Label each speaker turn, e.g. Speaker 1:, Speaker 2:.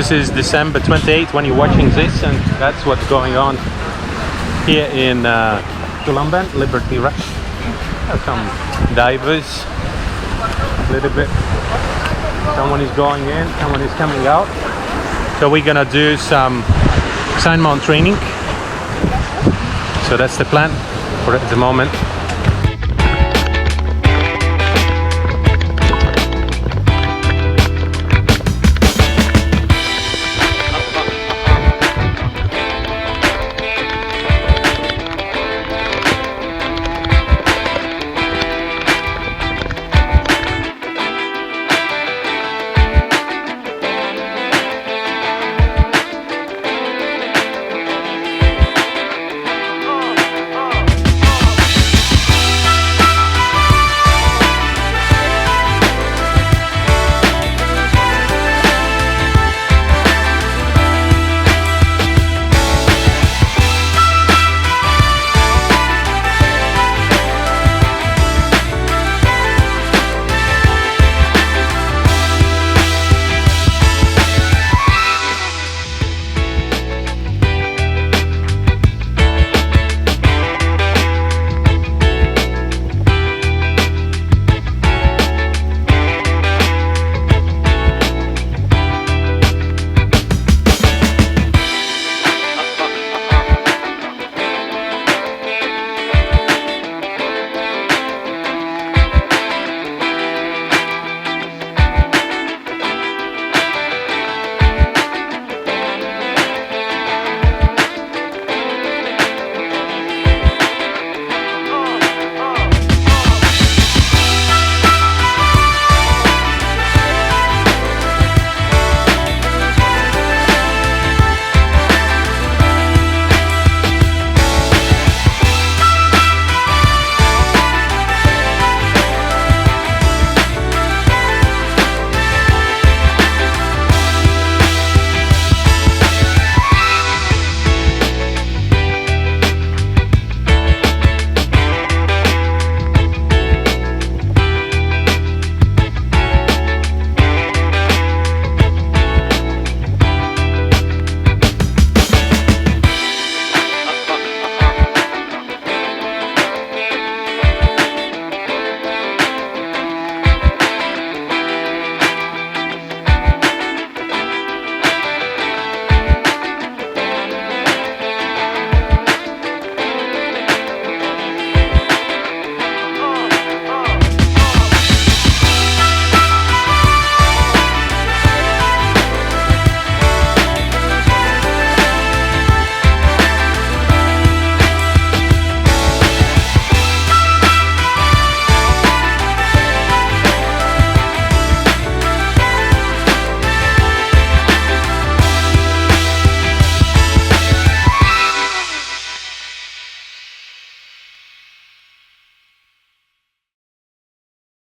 Speaker 1: This is December 28th when you're watching this, and that's what's going on here in Colomban, Liberty Rock. Some divers, a little bit. Someone is going in, someone is coming out. So we're gonna do some sign mount training. So that's the plan for at the moment.